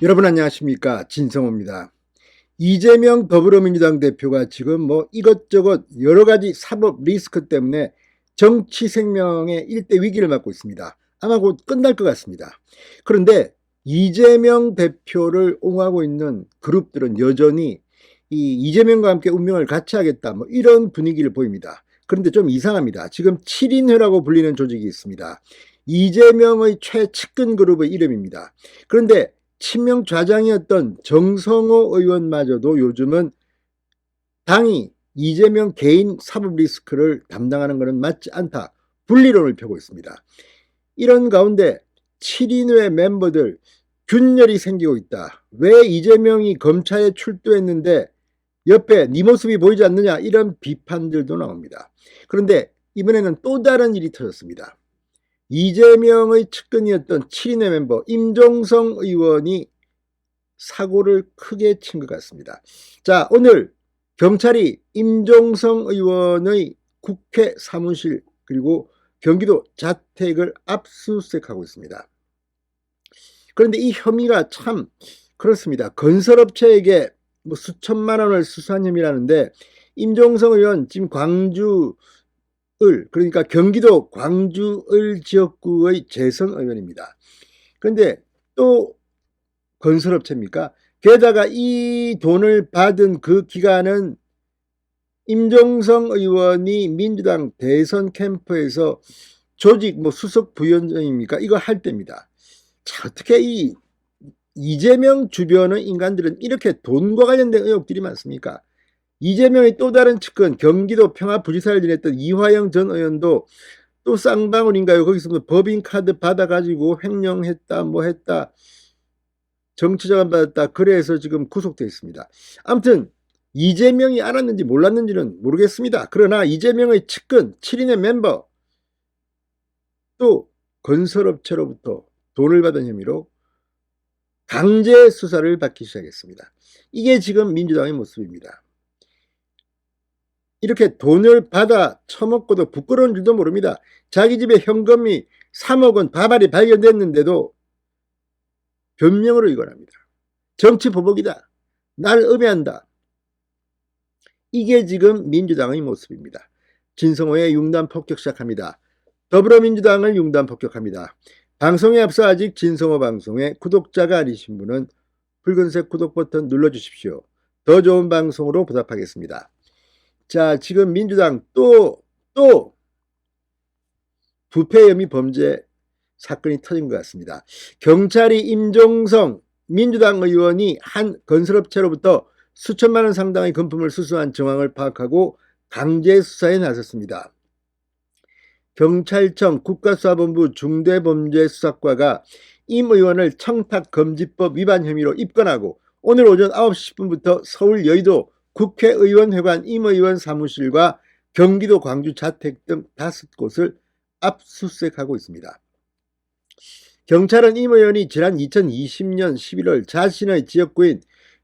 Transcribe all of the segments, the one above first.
여러분 안녕하십니까, 진성호입니다. 이재명 더불어민주당 대표가 지금 이것저것 여러 가지 사법 리스크 때문에 정치 생명의 일대 위기를 맞고 있습니다. 아마 곧 끝날 것 같습니다. 그런데 이재명 대표를 옹호하고 있는 그룹들은 여전히 이재명과 함께 운명을 같이 하겠다, 이런 분위기를 보입니다. 그런데 좀 이상합니다. 지금 7인회라고 불리는 조직이 있습니다. 이재명의 최측근 그룹의 이름입니다. 그런데 친명 좌장이었던 정성호 의원마저도 요즘은 당이 이재명 개인 사법 리스크를 담당하는 것은 맞지 않다, 분리론을 펴고 있습니다. 이런 가운데 7인회 멤버들 균열이 생기고 있다. 왜 이재명이 검찰에 출두했는데 옆에 네 모습이 보이지 않느냐, 이런 비판들도 나옵니다. 그런데 이번에는 또 다른 일이 터졌습니다. 이재명의 측근이었던 7인회 멤버 임종성 의원이 사고를 크게 친 것 같습니다. 자, 오늘 경찰이 임종성 의원의 국회 사무실 그리고 경기도 자택을 압수수색하고 있습니다. 그런데 이 혐의가 참 그렇습니다. 건설업체에게 수천만 원을 수수한 혐의라는데, 임종성 의원 지금 그러니까 경기도 광주을 지역구의 재선 의원입니다. 그런데 또 건설업체입니까? 게다가 이 돈을 받은 그 기간은 임종성 의원이 민주당 대선 캠프에서 조직 수석 부위원장입니까? 이거 할 때입니다. 자, 어떻게 이 이재명 주변의 인간들은 이렇게 돈과 관련된 의혹들이 많습니까? 이재명의 또 다른 측근 경기도 평화부지사를 지냈던 이화영 전 의원도 또 쌍방울인가요? 거기서 법인카드 받아가지고 횡령했다, 했다, 정치자금 받았다, 그래서 지금 구속되어 있습니다. 아무튼 이재명이 알았는지 몰랐는지는 모르겠습니다. 그러나 이재명의 측근 7인의 멤버 또 건설업체로부터 돈을 받은 혐의로 강제 수사를 받기 시작했습니다. 이게 지금 민주당의 모습입니다. 이렇게 돈을 받아 처먹고도 부끄러운 줄도 모릅니다. 자기 집에 현금이 3억 원 다발이 발견됐는데도 변명으로 이관합니다. 정치 보복이다, 날 음해한다. 이게 지금 민주당의 모습입니다. 진성호의 융단 폭격 시작합니다. 더불어민주당을 융단 폭격합니다. 방송에 앞서 아직 진성호 방송에 구독자가 아니신 분은 붉은색 구독 버튼 눌러주십시오. 더 좋은 방송으로 보답하겠습니다. 자, 지금 민주당 또 부패 혐의 범죄 사건이 터진 것 같습니다. 경찰이 임종성 민주당 의원이 한 건설업체로부터 수천만 원 상당의 금품을 수수한 정황을 파악하고 강제 수사에 나섰습니다. 경찰청 국가수사본부 중대범죄수사과가 임 의원을 청탁금지법 위반 혐의로 입건하고 오늘 오전 9시 10분부터 서울 여의도 국회의원회관 임 의원 사무실과 경기도 광주 자택 등 5곳을 압수수색하고 있습니다. 경찰은 임 의원이 지난 2020년 11월 자신의 지역구인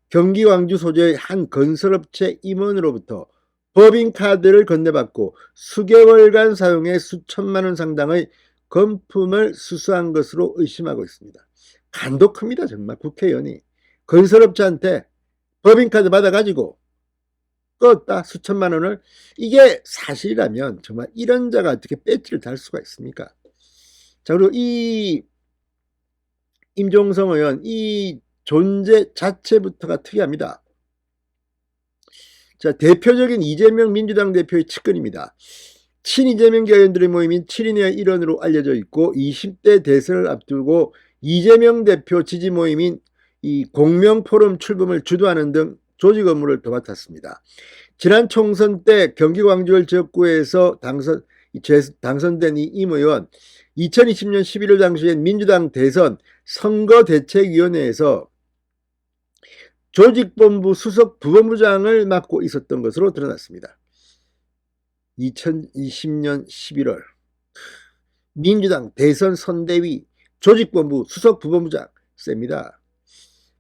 경기 광주 소재의 한 건설업체 임원으로부터 법인카드를 건네받고 수개월간 사용해 수천만 원 상당의 금품을 수수한 것으로 의심하고 있습니다. 간도 큽니다. 정말 국회의원이 건설업체한테 법인카드 받아가지고 껐다, 수천만 원을. 이게 사실이라면 정말 이런 자가 어떻게 배지를 달 수가 있습니까? 자, 그리고 이 임종성 의원 이 존재 자체부터가 특이합니다. 자, 대표적인 이재명 민주당 대표의 측근입니다. 친이재명계 의원들의 모임인 7인의 일원으로 알려져 있고 20대 대선을 앞두고 이재명 대표 지지 모임인 이 공명포럼 출범을 주도하는 등 조직 업무를 도맡았습니다. 지난 총선 때 경기 광주을 지역구에서 당선된 임 의원 2020년 11월 당시엔 민주당 대선 선거대책위원회에서 조직본부 수석 부본부장을 맡고 있었던 것으로 드러났습니다. 2020년 11월 민주당 대선 선대위 조직본부 수석 부본부장 셉니다.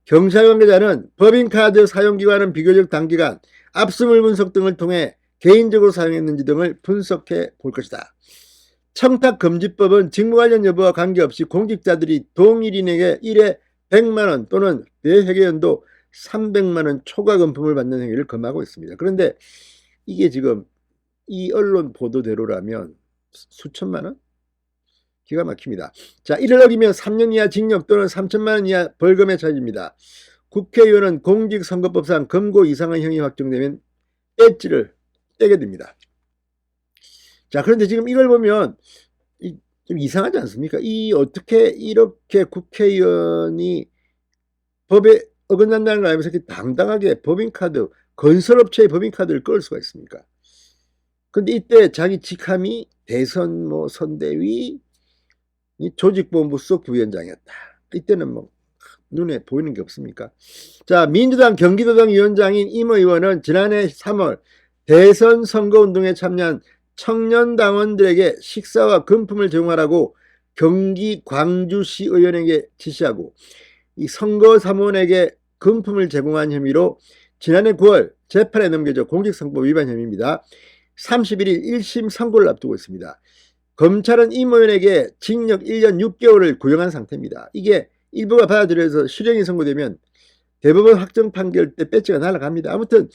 경찰 관계자는 법인카드 사용기간은 비교적 단기간 압수물 분석 등을 통해 개인적으로 사용했는지 등을 분석해 볼 것이다. 청탁금지법은 직무 관련 여부와 관계없이 공직자들이 동일인에게 1회 100만원 또는 매회계연도 300만원 초과 금품을 받는 행위를 금하고 있습니다. 그런데 이게 지금 이 언론 보도대로라면 수천만원? 기가 막힙니다. 자, 이를 어기면 3년 이하 징역 또는 3천만원 이하 벌금에 처해집니다. 국회의원은 공직선거법상 금고 이상의 형이 확정되면 배지를 떼게 됩니다. 자, 그런데 지금 이걸 보면 좀 이상하지 않습니까? 어떻게 이렇게 국회의원이 법에 어긋난다는 걸 알면서 이렇게 당당하게 법인카드, 건설업체의 법인카드를 끌 수가 있습니까? 근데 이때 자기 직함이 대선 선대위 조직본부 수석 부위원장이었다. 이때는 눈에 보이는 게 없습니까? 자, 민주당 경기도당 위원장인 임 의원은 지난해 3월 대선 선거운동에 참여한 청년 당원들에게 식사와 금품을 제공하라고 경기 광주시 의원에게 지시하고 이 선거사무원에게 금품을 제공한 혐의로 지난해 9월 재판에 넘겨져 공직선거법 위반 혐의입니다. 31일 1심 선고를 앞두고 있습니다. 검찰은 임 의원에게 징역 1년 6개월을 구형한 상태입니다. 이게 일부가 받아들여서 실형이 선고되면 대법원 확정 판결 때 배지가 날아갑니다. 아무튼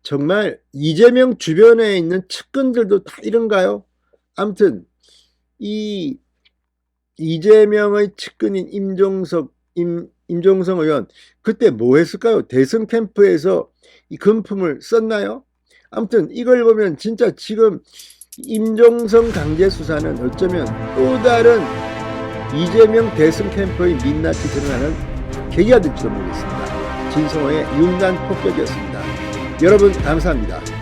정말 이재명 주변에 있는 측근들도 다 이런가요? 아무튼 이 이재명의 측근인 임종석 의원 그때 뭐 했을까요? 대선 캠프에서 이 금품을 썼나요? 아무튼 이걸 보면 진짜 지금 임종석 강제 수사는 어쩌면 또 다른 이재명 대선 캠프의 민낯이 드러나는 계기가 될지도 모르겠습니다. 진성호의 융단 폭격이었습니다. 여러분 감사합니다.